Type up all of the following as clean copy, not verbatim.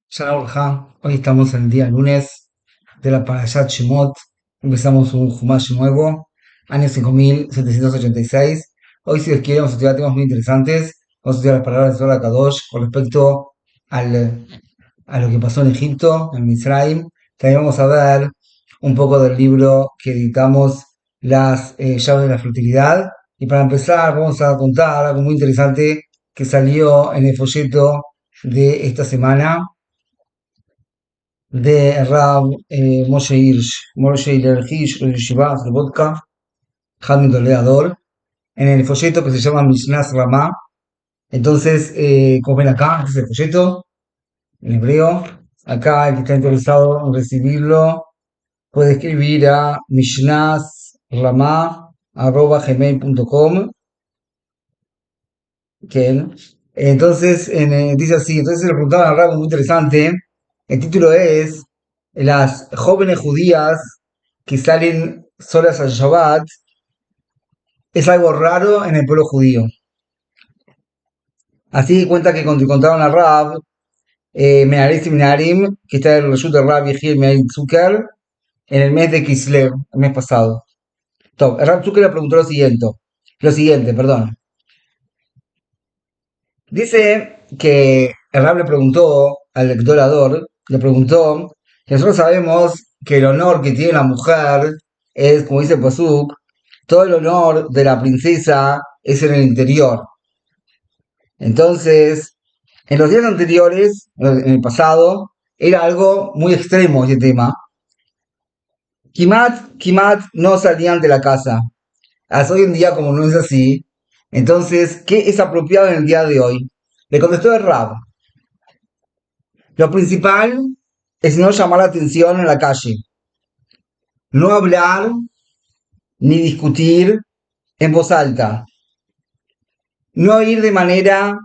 Shalom Aleja. Hoy estamos en el día lunes de la Parashat Shemot. Empezamos un Jumash nuevo, año 5786. Hoy, si Dios quiere, vamos a estudiar temas muy interesantes. Vamos a estudiar las palabras de Zohar Kadosh con respecto a lo que pasó en Egipto, en Misraim. También vamos a ver un poco del libro que editamos, Las llaves de la fertilidad. Y para empezar, vamos a contar algo muy interesante que salió en el folleto de esta semana de Rav Moshe Hirsch, Yeshiva, de Vodka, Hamid Toledador, en el folleto que se llama Mishnah Ramá. Entonces, como ven acá, este es el folleto, en hebreo. Acá el que está interesado en recibirlo puede escribir a mishnasramá@gmail.com. Entonces, dice así, entonces le preguntaban a Rav, muy interesante. El título es Las jóvenes judías que salen solas al Shabbat es algo raro en el pueblo judío. Así cuenta que cuando contaron a Rav, Menarim y Menarim, que está en el reshut de Rav Yehiel Menarim Zucker, en el mes de Kislev, el mes pasado. Rav Zucker le preguntó lo siguiente, perdón. Dice que el Rab le preguntó al lectorador, le preguntó que nosotros sabemos que el honor que tiene la mujer es, como dice Pasuk, todo el honor de la princesa es en el interior. Entonces, en los días anteriores, en el pasado, era algo muy extremo ese tema. Kimat no salían de la casa. Hasta hoy en día, como no es así, entonces, ¿qué es apropiado en el día de hoy? Le contestó el Rab. Lo principal es no llamar la atención en la calle, no hablar ni discutir en voz alta, no ir de manera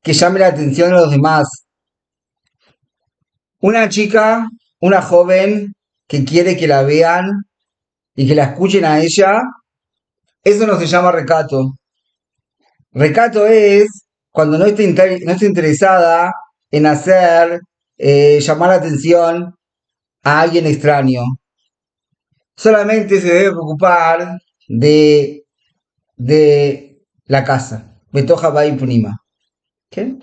que llame la atención a los demás. Una chica, una joven que quiere que la vean y que la escuchen a ella, eso no se llama recato. Recato es cuando no está interesada en hacer llamar la atención a alguien extraño. Solamente se debe preocupar de, de la casa. Betoja Bai Punima. ¿Qué?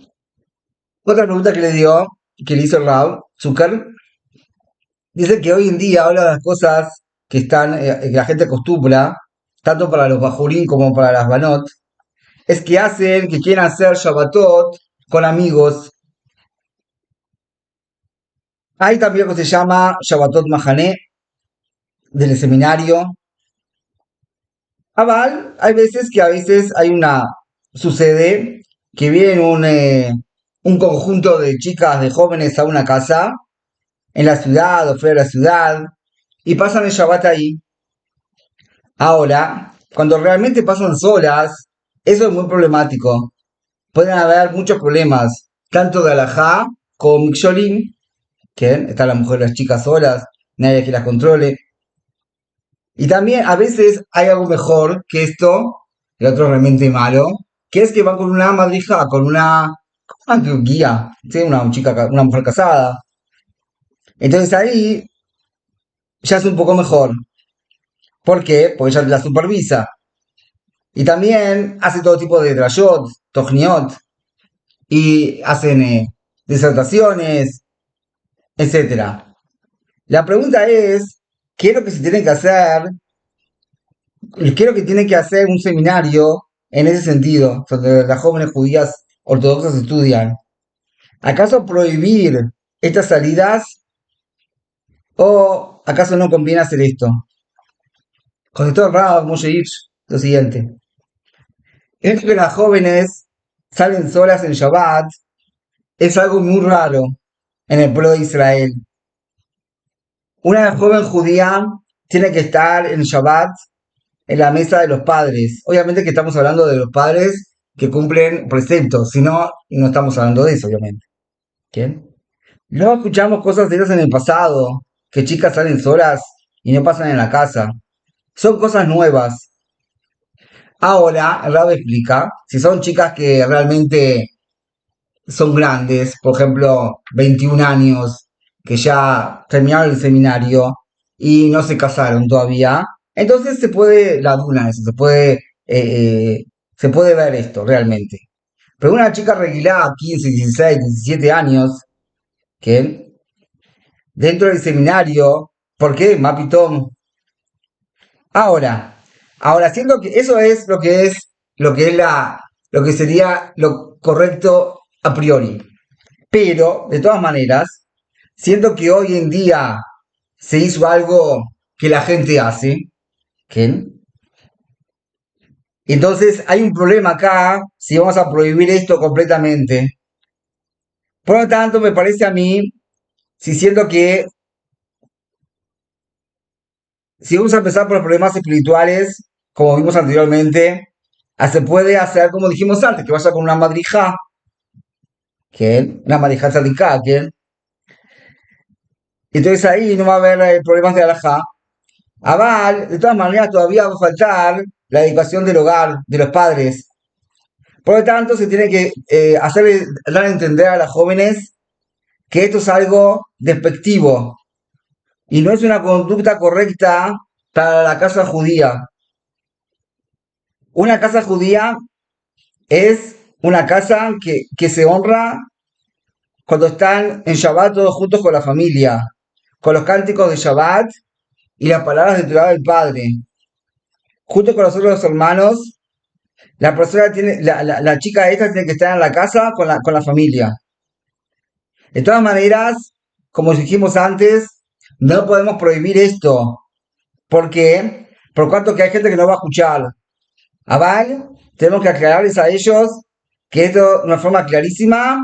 Otra pregunta que le hizo el Rab Zucker, dice que hoy en día habla de las cosas que que la gente acostumbra, tanto para los bajurín como para las banot, es que quieren hacer Shabbatot con amigos. Hay también lo que se llama Shabbatot Mahané, del seminario. Aval, hay veces que sucede que viene un conjunto de chicas, de jóvenes a una casa, en la ciudad o fuera de la ciudad, y pasan el Shabbat ahí. Ahora, cuando realmente pasan solas, eso es muy problemático. Pueden haber muchos problemas, tanto de alajá como Miksholim, que están las mujeres, las chicas solas, nadie que las controle. Y también a veces hay algo mejor que esto, el otro realmente malo, que es que van con una madrija, una guía, ¿sí? Una mujer casada. Entonces ahí ya es un poco mejor. ¿Por qué? Porque ella la supervisa. Y también hace todo tipo de drayot, tochniot, y hacen disertaciones, etcétera. La pregunta es, ¿qué es lo que se tiene que hacer? ¿Qué es lo que tiene que hacer un seminario en ese sentido, donde las jóvenes judías ortodoxas estudian? ¿Acaso prohibir estas salidas o acaso no conviene hacer esto? Contestó Rav Moshe Hirsch lo siguiente. Es que las jóvenes salen solas en Shabbat es algo muy raro en el pueblo de Israel. Una joven judía tiene que estar en Shabbat en la mesa de los padres. Obviamente que estamos hablando de los padres que cumplen preceptos, si no, no estamos hablando de eso, obviamente. ¿Quién? No escuchamos cosas de esas en el pasado, que chicas salen solas y no pasan en la casa. Son cosas nuevas. Ahora, el Rab explica, si son chicas que realmente son grandes, por ejemplo, 21 años, que ya terminaron el seminario y no se casaron todavía, entonces se puede, la duna, eso, se puede ver esto realmente. Pero una chica regular, 15, 16, 17 años, que dentro del seminario, ¿por qué? Mapitón. Ahora, ahora, siendo que eso es lo que sería lo correcto a priori. Pero, de todas maneras, siento que hoy en día se hizo algo que la gente hace, ¿qué? Entonces hay un problema acá si vamos a prohibir esto completamente. Por lo tanto, me parece a mí, si siento que si vamos a empezar por los problemas espirituales, como vimos anteriormente, se puede hacer como dijimos antes, que vaya con una madrija, que una madrija tzadika, que entonces ahí no va a haber problemas de alajá. Aval, de todas maneras, todavía va a faltar la educación del hogar, de los padres. Por lo tanto, se tiene que dar a entender a las jóvenes que esto es algo despectivo y no es una conducta correcta para la casa judía. Una casa judía es una casa que se honra cuando están en Shabbat todos juntos con la familia, con los cánticos de Shabbat y las palabras de Torah del Padre. Junto con los otros hermanos, la chica esta tiene que estar en la casa con la familia. De todas maneras, como dijimos antes, no podemos prohibir esto. ¿Por qué? Por cuanto que hay gente que no va a escuchar. Aval, tenemos que aclararles a ellos que esto de una forma clarísima,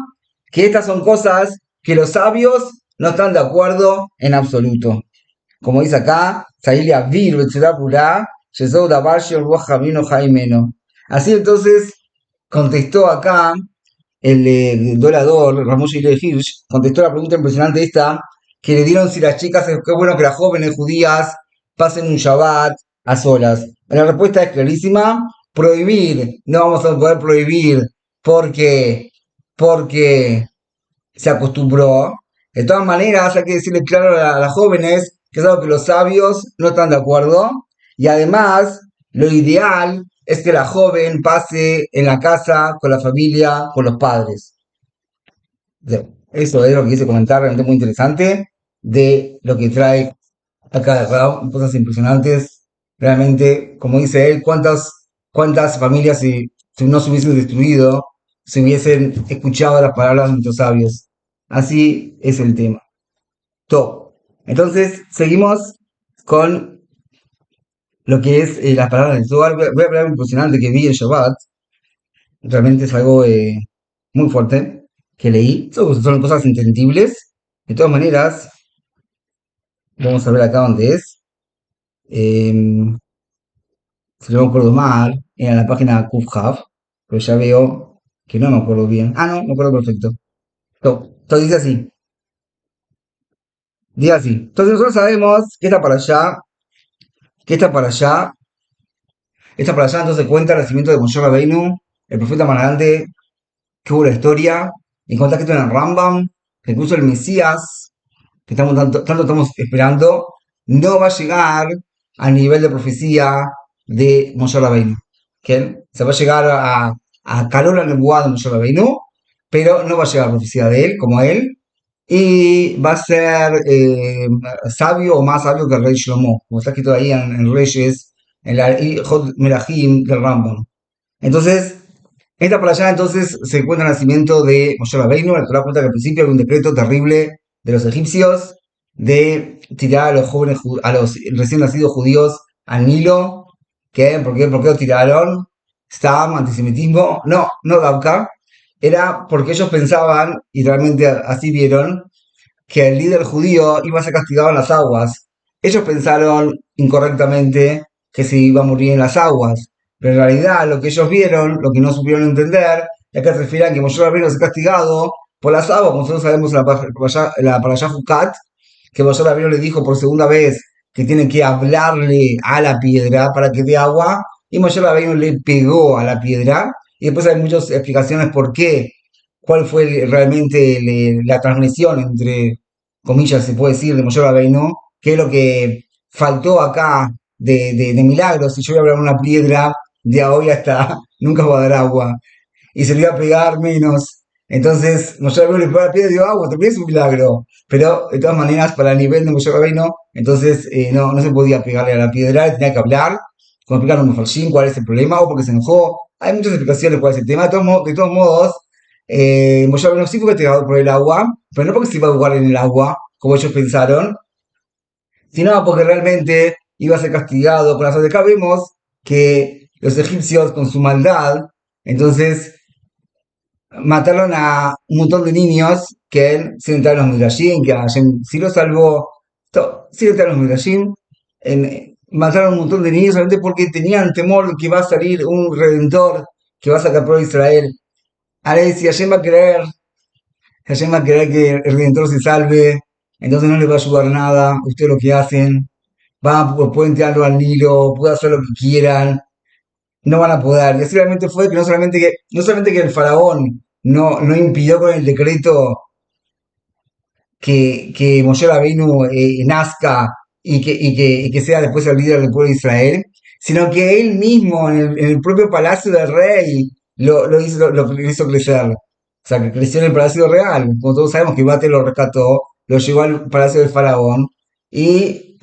que estas son cosas que los sabios no están de acuerdo en absoluto. Como dice acá, así entonces contestó acá el orador, Ramón Gilles Hirsch, contestó la pregunta impresionante esta, que le dieron si las chicas, qué bueno que las jóvenes judías pasen un Shabbat a solas. La respuesta es clarísima, prohibir, no vamos a poder prohibir porque, porque se acostumbró. De todas maneras, hay que decirle claro a las jóvenes que es algo que los sabios no están de acuerdo. Y además, lo ideal es que la joven pase en la casa, con la familia, con los padres. Eso es lo que quise comentar, realmente muy interesante, de lo que trae acá, ¿verdad? Cosas impresionantes. Realmente, como dice él, cuántas familias si no se hubiesen destruido, si hubiesen escuchado las palabras de nuestros sabios. Así es el tema. Top. Entonces, seguimos con lo que es las palabras del Zohar. Voy a hablar algo impresionante que vi en Shabbat. Realmente es algo muy fuerte que leí. Son cosas entendibles. De todas maneras, vamos a ver acá dónde es. Si no me acuerdo mal, era en la página Kufhav, pero ya veo que no me acuerdo bien. Ah, no, me acuerdo perfecto. Entonces dice así. Entonces nosotros sabemos que está para allá, que está para allá, está para allá, entonces cuenta el nacimiento de Moshe Rabbeinu, el profeta más grande que hubo en la historia, y cuenta que esto en el Rambam, que incluso el Mesías, que tanto estamos esperando, no va a llegar al nivel de profecía de Moshe Rabbeinu. Que se va a llegar a calor al nebuá de Moshe Rabbeinu, pero no va a llegar a la profecía de él, como él, y va a ser sabio o más sabio que el rey Shlomo, como está escrito ahí en Reyes, en la Hod Melahim del Rambam. Entonces, esta por allá entonces se encuentra el nacimiento de Moshe Rabbeinu. La Torah cuenta que al principio había un decreto terrible de los egipcios de tirar a los jóvenes, a los recién nacidos judíos al Nilo. ¿Qué? ¿Por qué lo tiraron? ¿Stam, antisemitismo? No, no Gauka. Era porque ellos pensaban, y realmente así vieron, que el líder judío iba a ser castigado en las aguas. Ellos pensaron incorrectamente que se iba a morir en las aguas, pero en realidad lo que ellos vieron, lo que no supieron entender, es que se refieren que Moshe Rabbeinu ser castigado por las aguas, como nosotros sabemos en la Parashá Jucat, que Moshe Rabbeinu le dijo por segunda vez que tiene que hablarle a la piedra para que dé agua, y Moshe Rabbeinu le pegó a la piedra, y después hay muchas explicaciones por qué cuál fue realmente la transmisión entre comillas, se puede decir, de Moshe Rabbeinu, qué es lo que faltó acá de milagros. Si yo voy a hablar una piedra de hoy hasta nunca va a dar agua y se le iba a pegar menos. Entonces, Moshe Rabbeinu le pegó a la piedra y dio agua, también es un milagro. Pero, de todas maneras, para el nivel de Moshe Rabbeinu, entonces no se podía pegarle a la piedra, tenía que hablar, como explicaron los Mefarshim, cuál es el problema, o porque se enojó. Hay muchas explicaciones cuál es el tema. De todos modos, Moshe Rabbeinu sí fue castigado por el agua, pero no porque se iba a jugar en el agua, como ellos pensaron, sino porque realmente iba a ser castigado por la de acá. Vemos que los egipcios, con su maldad, entonces mataron a un montón de niños que sin entrar en los Midrashim, que Hashem sí los salvó, sin entrar en los Midrashim, mataron a un montón de niños solamente porque tenían temor de que va a salir un redentor que va a sacar por Israel. Ahora, si Hashem va a creer, Hashem va a querer que el redentor se salve, entonces no les va a ayudar nada, ustedes lo que hacen, pueden tirarlo al Nilo, pueden hacer lo que quieran, no van a poder. Y así realmente fue que no solamente que el faraón no impidió con el decreto que Moshe Rabbeinu nazca y que sea después el líder del pueblo de Israel, sino que él mismo en el propio palacio del rey lo hizo crecer. O sea, que creció en el palacio real. Como todos sabemos que Bate lo rescató, lo llevó al palacio del faraón y,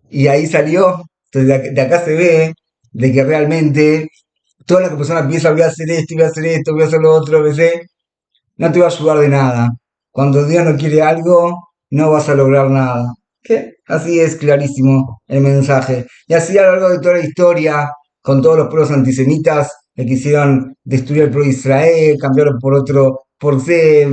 y ahí salió. Entonces de acá se ve de que realmente toda la persona piensa voy a hacer esto, voy a hacer esto, voy a hacer lo otro, ¿ves? No te va a ayudar de nada. Cuando Dios no quiere algo, no vas a lograr nada. ¿Qué? Así es clarísimo el mensaje. Y así a lo largo de toda la historia, con todos los pueblos antisemitas que quisieron destruir el pueblo de Israel, cambiarlo por otro, por ser,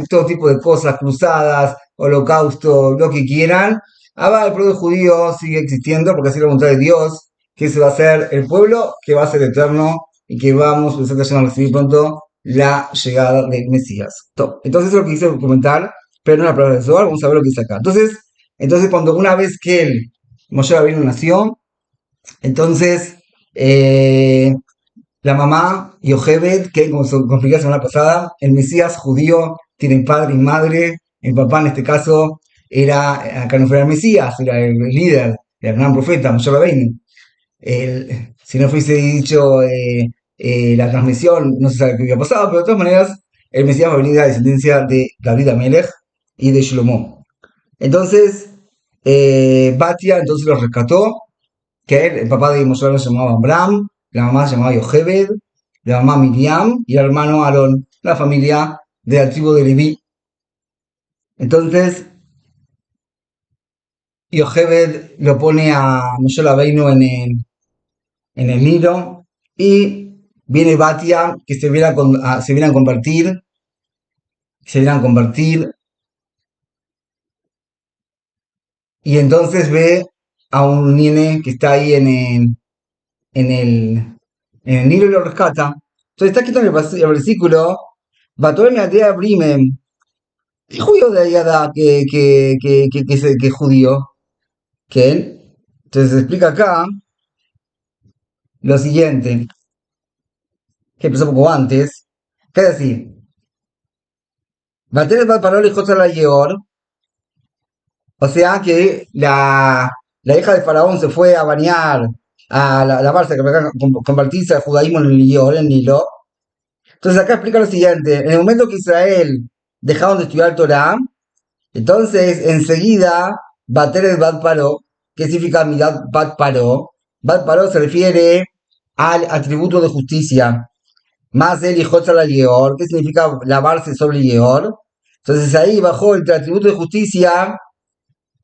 todo tipo de cosas, cruzadas, holocausto, lo que quieran. Ahora el pueblo judío sigue existiendo porque así es la voluntad de Dios, que ese va a ser el pueblo que va a ser eterno y que vamos a recibir pronto la llegada del Mesías. Entonces eso es lo que quise comentar, pero no la palabra de Zohar, vamos a ver lo que dice acá. Entonces cuando una vez que él, Moshe Rabbeinu nació, entonces la mamá Yochebed, que como expliqué la semana pasada, el Mesías judío tiene padre y madre, el papá en este caso acá no fuera el Mesías, era el líder, era el gran profeta, Moshe Rabbeinu. Si no fuese dicho la transmisión, no se sabe qué hubiera pasado, pero de todas maneras, el Mesías va a venir de la descendencia de David Amelech y de Shlomo. Entonces, Batia entonces los rescató, que el papá de Moshe se llamaba Abraham, la mamá se llamaba Yochebed, la mamá Miriam y el hermano Aarón, la familia de la tribu de Leví. Entonces, Yochebed lo pone a Moshe Rabbeinu en el Nilo y viene Batia que se viene a convertir, y entonces ve a un nene que está ahí en el, en el Nilo y lo rescata. Entonces está escrito en el versículo, Batol Meatea Brimen, ¿qué judío de allá que es judío? ¿Qué? Entonces se explica acá lo siguiente, que empezó un poco antes, que es decir, Batel Bat Parol y Jotzala Yeor, o sea que la hija de Faraón se fue a bañar, a lavarse, a convertirse al judaísmo en el Nilo. Entonces acá explica lo siguiente, en el momento que Israel dejaron de estudiar Torah, entonces enseguida Bateres Bat Paró, ¿qué significa Midat Bat Paró? Bat Paró se refiere al atributo de justicia, más el Hijotzal al Yeor, ¿qué significa lavarse sobre el Yeor? Entonces ahí bajó el atributo de justicia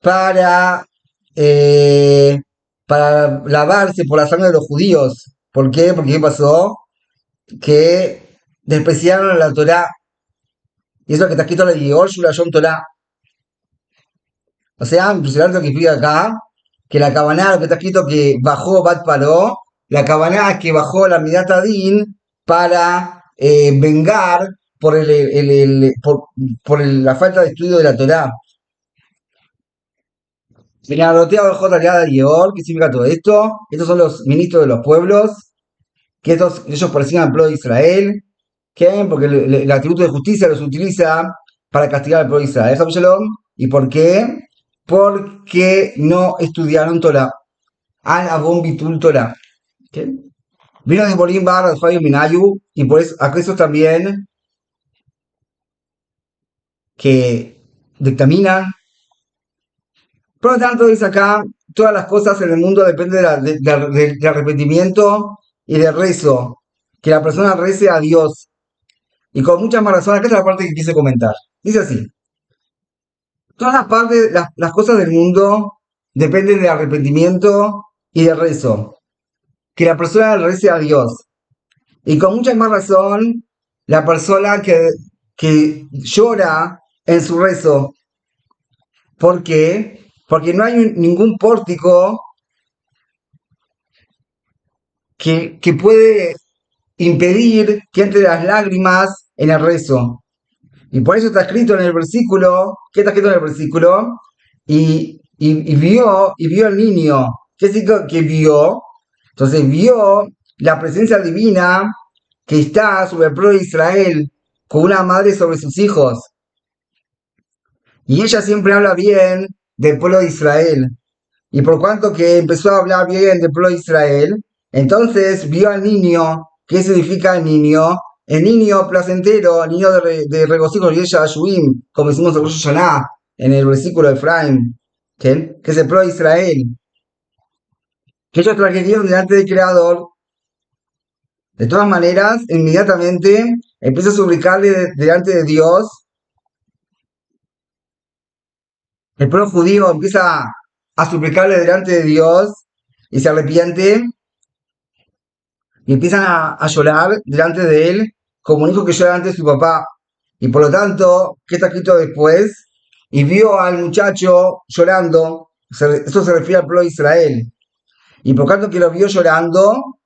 para, eh, para lavarse por la sangre de los judíos. ¿Por qué? Porque ¿qué pasó? Que despreciaron la Torá. Y eso es lo que está escrito en la Yoshua Yom Torá. O sea, impresionante lo que explica acá, que la Kabaná, lo que está escrito que bajó Bat Paró, la Kabaná es que bajó la Midat Adin para vengar la falta de estudio de la Torá. Señalotea J. de Yeor, ¿qué significa todo esto? Estos son los ministros de los pueblos, que ellos persiguen al pueblo de Israel, ¿Qué? Porque el atributo de justicia los utiliza para castigar al pueblo de Israel. Jav Shalom. ¿Y por qué? Porque no estudiaron Torah. Al Avon Bitul Torah. ¿Qué? Vino de Borim Bar Fabio Minayu, y por eso, a eso también que dictaminan. Por lo tanto, dice acá, todas las cosas en el mundo dependen del arrepentimiento y del rezo. Que la persona rece a Dios. Y con muchas más razones, acá es la parte que quise comentar. Dice así, todas las partes, las cosas del mundo dependen del arrepentimiento y del rezo. Que la persona rece a Dios. Y con mucha más razón, la persona que llora en su rezo. ¿Por qué? Porque no hay ningún pórtico que puede impedir que entre las lágrimas en el rezo. Y por eso está escrito en el versículo, ¿qué está escrito en el versículo? Y vio el niño. ¿Qué significa que vio? Entonces vio la presencia divina que está sobre el pueblo de Israel, con una madre sobre sus hijos. Y ella siempre habla bien del pueblo de Israel. Y por cuanto que empezó a hablar bien del pueblo de Israel, entonces vio al niño. ¿Qué significa el niño? El niño placentero, el niño de regocijo de Yeshuim, como decimos en Rosh Hashanah, en el versículo de Efraim, ¿sí? Que es el pueblo de Israel. Que ellos trajeron delante del Creador. De todas maneras, inmediatamente empieza a suplicarle delante de Dios. El pueblo judío empieza a suplicarle delante de Dios y se arrepiente y empiezan a llorar delante de él como un hijo que llora ante su papá. Y por lo tanto, ¿qué está escrito después? Y vio al muchacho llorando, eso se refiere al pueblo de Israel. Y por tanto que lo vio llorando,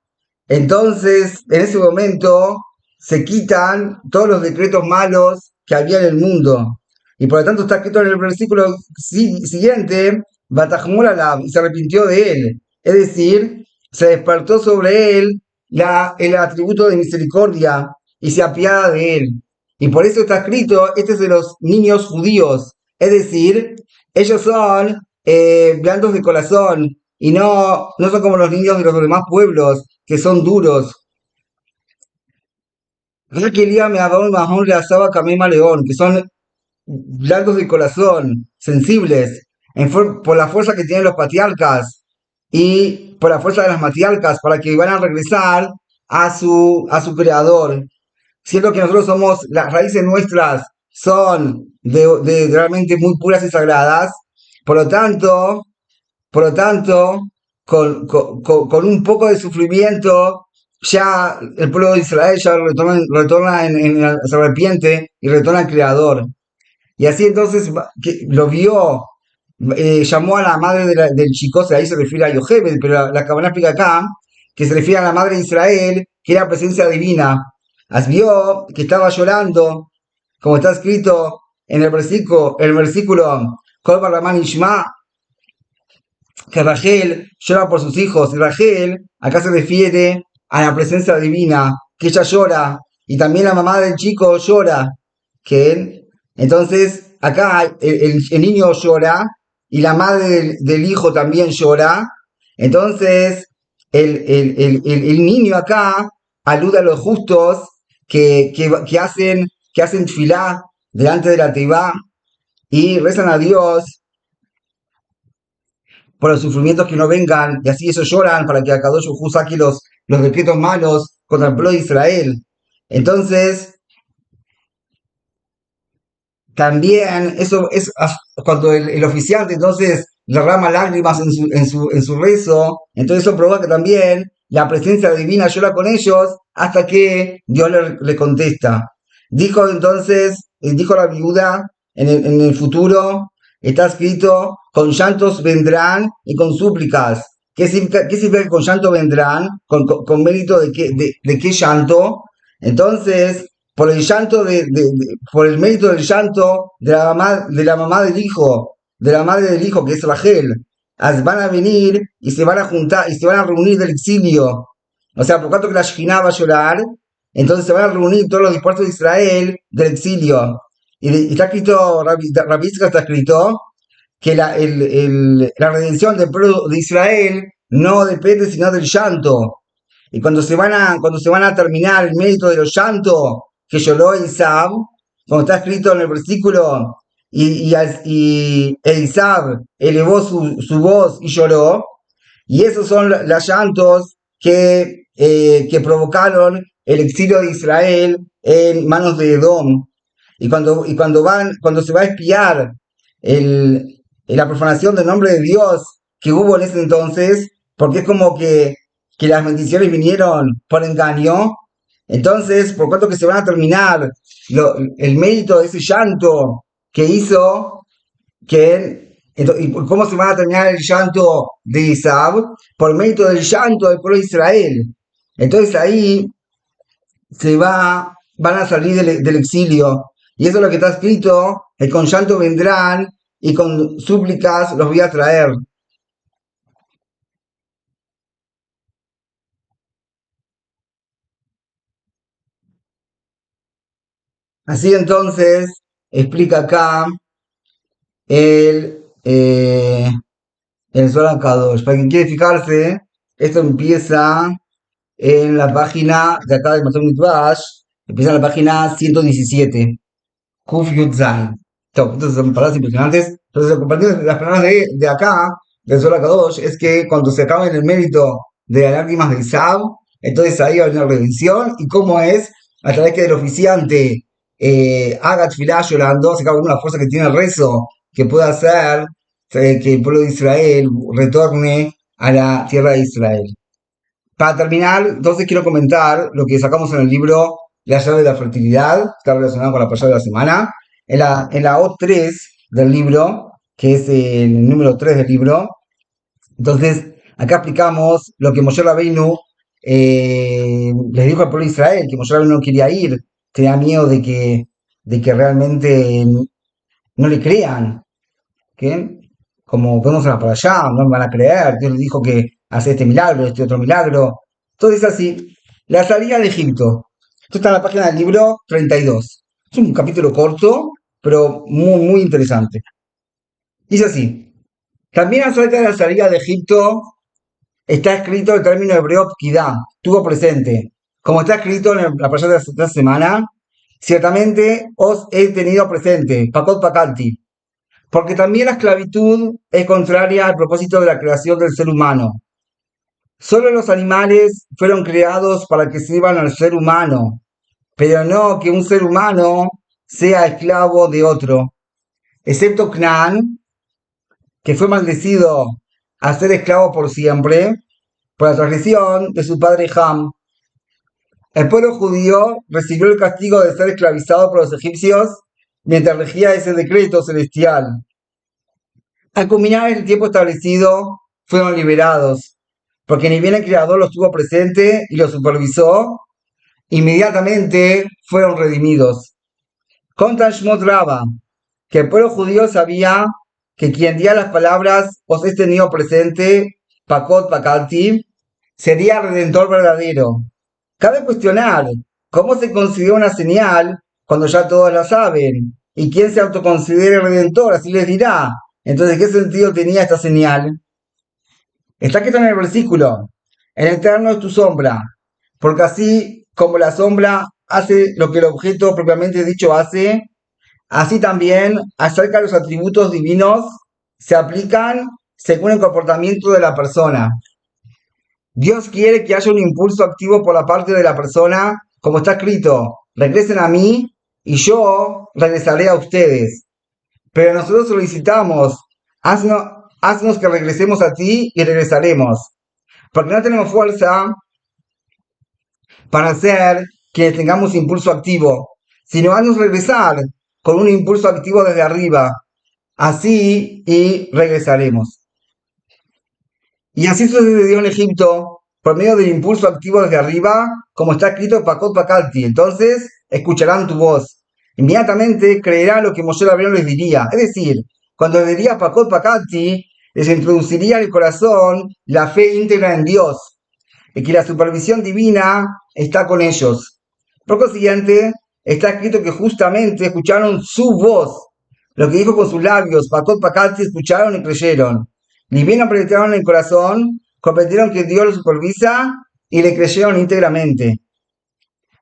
entonces en ese momento se quitan todos los decretos malos que había en el mundo. Y por lo tanto está escrito en el versículo siguiente, Batajmul Alab, y se arrepintió de él. Es decir, se despertó sobre él el atributo de misericordia y se apiada de él. Y por eso está escrito, este es de los niños judíos. Es decir, ellos son blandos de corazón y no son como los niños de los demás pueblos, que son duros. León, que son blandos de corazón, sensibles, por la fuerza que tienen los patriarcas y por la fuerza de las matriarcas, para que van a regresar a su creador. Siendo que nosotros somos, las raíces nuestras son de realmente muy puras y sagradas, por lo tanto, por lo tanto, con un poco de sufrimiento, ya el pueblo de Israel ya retorna se arrepiente y retorna al Creador. Y así entonces que lo vio, llamó a la madre del chico, ahí se refiere a Yochebed, pero la Cabana explica acá que se refiere a la madre de Israel, que era presencia divina. As vio que estaba llorando, como está escrito en el versículo Kol Barramán Ishma, que Rachel llora por sus hijos. Y Rachel acá se refiere a la presencia divina, que ella llora, y también la mamá del chico llora, que entonces acá el niño llora y la madre del hijo también llora. Entonces el niño acá alude a los justos que hacen filá delante de la teibá y rezan a Dios por los sufrimientos que no vengan, y así ellos lloran para que Akadosh Hu saque los decretos malos contra el pueblo de Israel. Entonces, también eso es cuando el oficiante entonces derrama lágrimas en su rezo, entonces eso provoca que también la presencia divina llora con ellos hasta que Dios le contesta. Dijo la viuda en el futuro, está escrito, con llantos vendrán y con súplicas. ¿Qué significa que con llanto vendrán? ¿Con mérito de qué llanto? Entonces, por el llanto por el mérito del llanto de la mamá del hijo, de la madre del hijo, que es Rachel, van a venir y se van a juntar y se van a reunir del exilio. O sea, por cuanto que la Shekhinah va a llorar, Entonces se van a reunir todos los dispuestos de Israel del exilio. Y está escrito, Rabbi Yitzhak está escrito, que la redención del pueblo de Israel no depende sino del llanto. Y cuando se van a terminar el mérito de los llantos que lloró Isab, como está escrito en el versículo, y Isab elevó su voz y lloró, y esos son los llantos que provocaron el exilio de Israel en manos de Edom. Cuando se va a espiar la profanación del nombre de Dios que hubo en ese entonces, porque es como que las bendiciones vinieron por engaño, entonces, por cuanto que se van a terminar el mérito de ese llanto que hizo, y cómo se va a terminar el llanto de Isab, por mérito del llanto del pueblo de Israel. Entonces ahí van a salir del exilio. Y eso es lo que está escrito, que con llanto vendrán y con súplicas los voy a traer. Así entonces, explica acá el, eh, el Zohar Kadosh. Para quien quiere fijarse, esto empieza en la página de acá del Matom Mitbash, empieza en la página 117. Kuf Yud Zain. Entonces son palabras impresionantes. Entonces, compartiendo las palabras de acá, del Zohar Kadosh, es que cuando se acaben el mérito de las lágrimas de Isab, entonces ahí va a venir la redención. ¿Y cómo es? A través que el oficiante haga tefilá llorando, se acaba alguna fuerza que tiene el rezo, que pueda hacer que el pueblo de Israel retorne a la tierra de Israel. Para terminar, entonces quiero comentar lo que sacamos en el libro La llave de la fertilidad, está relacionado con la palabra de la semana. En la O3 del libro, que es el número 3 del libro, entonces acá explicamos lo que Moshe Rabbeinu les dijo al pueblo de Israel, que Moshe Rabbeinu no quería ir, tenía miedo de que realmente no le crean, ¿qué? Como podemos ir para allá, no me van a creer, Dios le dijo que hace este milagro, este otro milagro. Entonces así, la salida de Egipto. Esto está en la página del libro 32. Es un capítulo corto, pero muy, muy interesante. Dice así, también acerca de la salida de Egipto está escrito el término hebreo pkidá, tuvo presente. Como está escrito en la pasada de esta semana, ciertamente os he tenido presente, pakot pakalti, porque también la esclavitud es contraria al propósito de la creación del ser humano. Solo los animales fueron creados para que sirvan al ser humano, pero no que un ser humano sea esclavo de otro, excepto Canaán, que fue maldecido a ser esclavo por siempre, por la transgresión de su padre Ham. El pueblo judío recibió el castigo de ser esclavizado por los egipcios mientras regía ese decreto celestial. Al culminar el tiempo establecido, fueron liberados, porque ni bien el Creador los tuvo presente y los supervisó, inmediatamente fueron redimidos. Contan Shmot Rabba, que el pueblo judío sabía que quien diera las palabras os he tenido presente, Pakot Pakalti, sería el redentor verdadero. Cabe cuestionar cómo se considera una señal cuando ya todos la saben, y quién se autoconsidera el redentor, así les dirá. Entonces, ¿qué sentido tenía esta señal? Está escrito en el versículo, el eterno es tu sombra, porque así como la sombra hace lo que el objeto propiamente dicho hace, así también acerca de los atributos divinos se aplican según el comportamiento de la persona. Dios quiere que haya un impulso activo por la parte de la persona, como está escrito, regresen a mí y yo regresaré a ustedes. Pero nosotros solicitamos, haznos que regresemos a ti y regresaremos. Porque no tenemos fuerza para hacer que tengamos impulso activo, sino haznos regresar con un impulso activo desde arriba. Así y regresaremos. Y así sucedió en Egipto, por medio del impulso activo desde arriba, como está escrito Pakot Pakalti. Entonces escucharán tu voz. Inmediatamente creerán lo que Moshe Rabbeinu les diría. Es decir, cuando les diría Pakot Pakalti, les introduciría en el corazón la fe íntegra en Dios, y que la supervisión divina está con ellos. Por consiguiente, está escrito que justamente escucharon su voz, lo que dijo con sus labios, Pakot Pakatzi, escucharon y creyeron. Ni bien lo penetraron en el corazón, comprendieron que Dios lo supervisa y le creyeron íntegramente.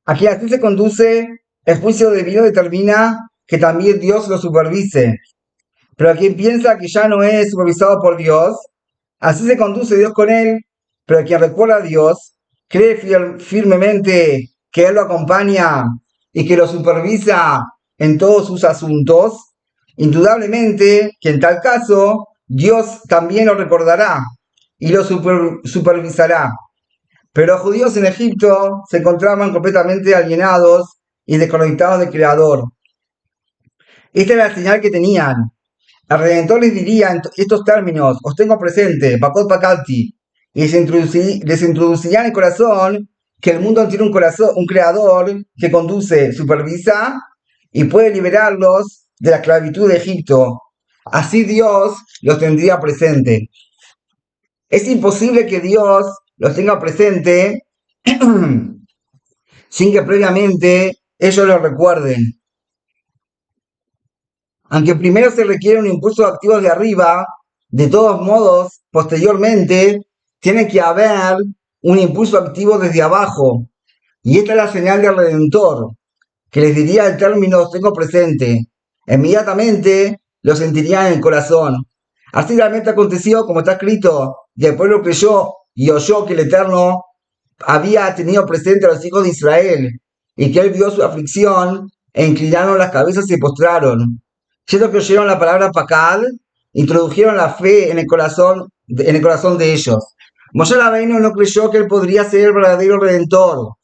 A quien así se conduce, el juicio divino determina que también Dios lo supervise. Pero a quien piensa que ya no es supervisado por Dios, así se conduce Dios con él, pero quien recuerda a Dios, cree firmemente que Él lo acompaña y que lo supervisa en todos sus asuntos, indudablemente que en tal caso Dios también lo recordará y lo supervisará. Pero los judíos en Egipto se encontraban completamente alienados y desconectados del Creador. Esta era la señal que tenían. El Redentor les diría en estos términos: os tengo presente, Pakot Pakati, y les introduciría en el corazón que el mundo tiene un creador que conduce, supervisa y puede liberarlos de la esclavitud de Egipto. Así Dios los tendría presente. Es imposible que Dios los tenga presente sin que previamente ellos lo recuerden. Aunque primero se requiere un impulso activo de arriba, de todos modos, posteriormente, tiene que haber un impulso activo desde abajo. Y esta es la señal del Redentor, que les diría el término os tengo presente. Inmediatamente lo sentirían en el corazón. Así realmente aconteció, como está escrito, y el pueblo creyó y oyó que el Eterno había tenido presente a los hijos de Israel, y que él vio su aflicción, e inclinaron las cabezas y se postraron. Siendo que oyeron la palabra Pakad, introdujeron la fe en el corazón de ellos. Moshe Rabbeinu no creyó que él podría ser el verdadero Redentor,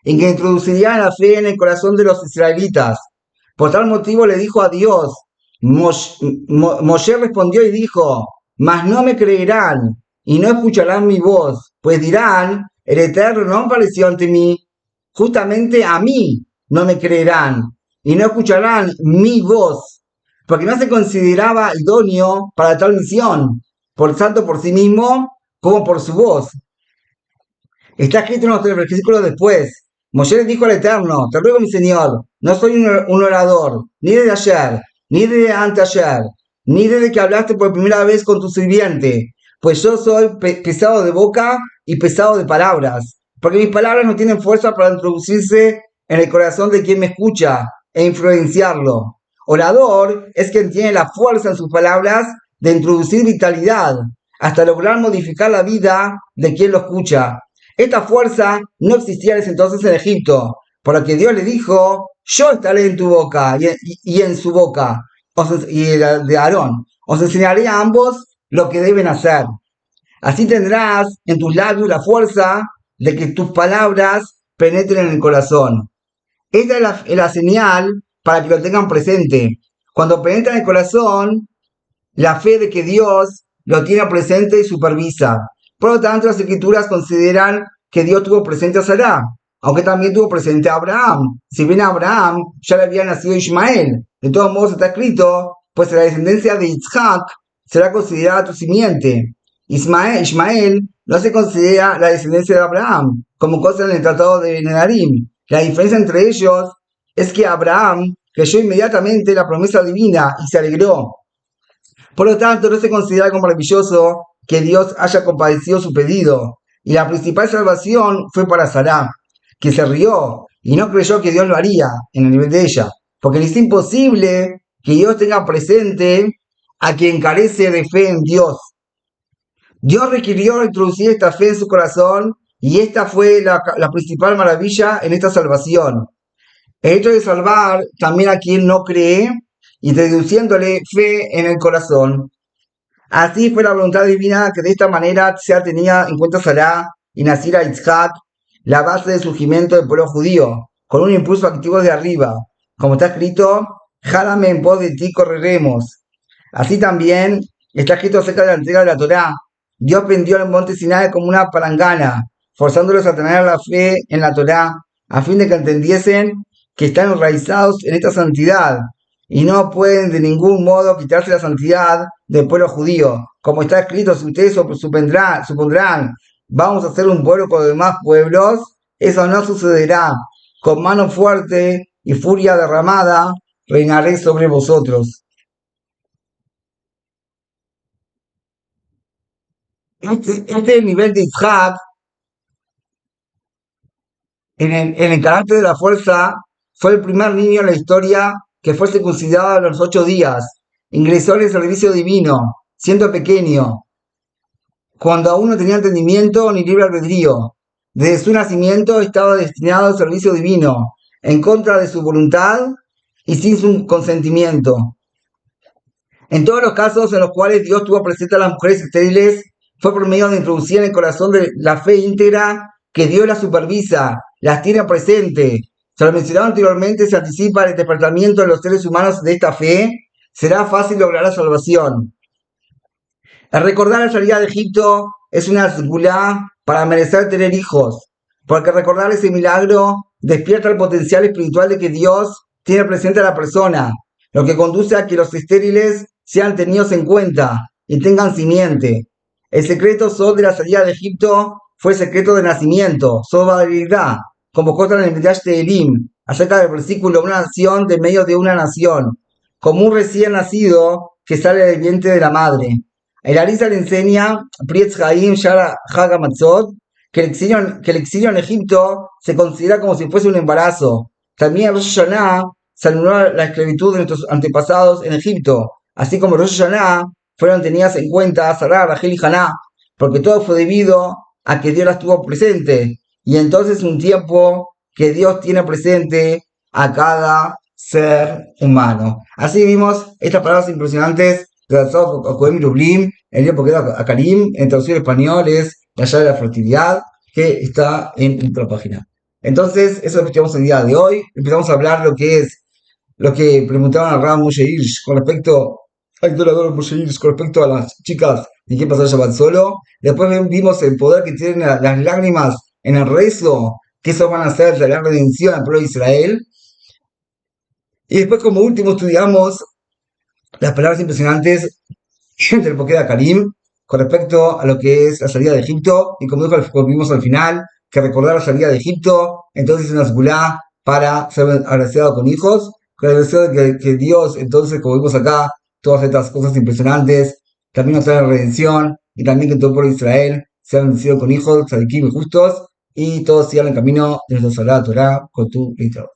y que introduciría la fe en el corazón de los israelitas. Por tal motivo le dijo a Dios. Moshe respondió y dijo: mas no me creerán, y no escucharán mi voz, pues dirán: el Eterno no apareció ante mí. Justamente a mí no me creerán, y no escucharán mi voz, porque no se consideraba idóneo para tal misión, por tanto por sí mismo como por su voz. Está escrito en los versículos después. Moshe le dijo al Eterno: te ruego, mi Señor, no soy un orador, ni desde ayer, ni de anteayer, ni desde que hablaste por primera vez con tu sirviente, pues yo soy pesado de boca y pesado de palabras, porque mis palabras no tienen fuerza para introducirse en el corazón de quien me escucha e influenciarlo. Orador es quien tiene la fuerza en sus palabras de introducir vitalidad, hasta lograr modificar la vida de quien lo escucha. Esta fuerza no existía en ese entonces en Egipto, por lo que Dios le dijo: yo estaré en tu boca y en su boca, y de Aarón. Os enseñaré a ambos lo que deben hacer. Así tendrás en tus labios la fuerza de que tus palabras penetren en el corazón. Esta es la señal para que lo tengan presente. Cuando penetra en el corazón, la fe de que Dios lo tiene presente y supervisa. Por lo tanto, las escrituras consideran que Dios tuvo presente a Sará, aunque también tuvo presente a Abraham. Si bien a Abraham ya le había nacido Ismael, de todos modos está escrito: pues la descendencia de Isaac será considerada tu simiente. Ismael no se considera la descendencia de Abraham, como consta en el tratado de Nedarim. La diferencia entre ellos es que Abraham creyó inmediatamente la promesa divina y se alegró. Por lo tanto, no se considera algo maravilloso que Dios haya compadecido su pedido, y la principal salvación fue para Sará, que se rió y no creyó que Dios lo haría en el nivel de ella, porque es imposible que Dios tenga presente a quien carece de fe en Dios. Dios requirió introducir esta fe en su corazón, y esta fue la principal maravilla en esta salvación. El hecho de salvar también a quien no cree, introduciéndole fe en el corazón. Así fue la voluntad divina que de esta manera se tenía en cuenta Sará y naciera Isaac, la base del surgimiento del pueblo judío, con un impulso activo de arriba. Como está escrito: jálame en pos de ti correremos. Así también está escrito acerca de la entrega de la Torá. Dios prendió el monte Sinai como una palangana, forzándolos a tener la fe en la Torá, a fin de que entendiesen que están enraizados en esta santidad, y no pueden de ningún modo quitarse la santidad del pueblo judío. Como está escrito: si ustedes supondrán, vamos a hacer un pueblo con los demás pueblos, eso no sucederá. con mano fuerte y furia derramada, reinaré sobre vosotros. Este es el nivel de Isaac en el carácter de la fuerza. Fue el primer niño en la historia que fue circuncidado a los 8 días. Ingresó en el servicio divino, siendo pequeño, cuando aún no tenía entendimiento ni libre albedrío. Desde su nacimiento estaba destinado al servicio divino, en contra de su voluntad y sin su consentimiento. En todos los casos en los cuales Dios tuvo presente a las mujeres estériles, fue por medio de introducir en el corazón de la fe íntegra que Dios las supervisa, las tiene presente. Se lo mencionado anteriormente, se anticipa el despertamiento de los seres humanos de esta fe, será fácil lograr la salvación. El recordar la salida de Egipto es una segulá para merecer tener hijos, porque recordar ese milagro despierta el potencial espiritual de que Dios tiene presente a la persona, lo que conduce a que los estériles sean tenidos en cuenta y tengan simiente. El secreto Sod de la salida de Egipto fue el secreto de nacimiento, Sod, como consta en el Midrash de Elim, acerca del versículo una nación de medio de una nación, como un recién nacido que sale del vientre de la madre. El Arisa le enseña, Prietz Haim Shara Hagamatzot, que el exilio en Egipto se considera como si fuese un embarazo. También en Rosh Hashanah se anuló la esclavitud de nuestros antepasados en Egipto, así como Rosh Hashanah fueron tenidas en cuenta Sarah, Rachel y Haná, porque todo fue debido a que Dios las tuvo presente. Y entonces un tiempo que Dios tiene presente a cada ser humano. Así vimos estas palabras impresionantes de Cohen Rublim, el libro porque a Karim, en traducción español es La llave de la fertilidad, que está en nuestra página. Entonces, eso es lo que estudiamos el día de hoy. Empezamos a hablar lo que preguntaban a Ram Moshe Hirsch con respecto al dorador Moshe Hirsch, con respecto a las chicas y qué pasó el Shabbat solo. Después vimos el poder que tienen las lágrimas en el rezo, que eso van a hacer de la redención al pueblo de Israel. Y después, como último, estudiamos las palabras impresionantes del Poké de Karim con respecto a lo que es la salida de Egipto, y como vimos al final, que recordar la salida de Egipto, entonces es una segulá para ser agraciado con hijos, con el deseo de que Dios, entonces, como vimos acá, todas estas cosas impresionantes, también nos trae la redención, y también que todo el pueblo de Israel sea bendecido con hijos, tzadikim y justos, y todos sigan el camino de nuestra Sagrada Torah con tu literatura.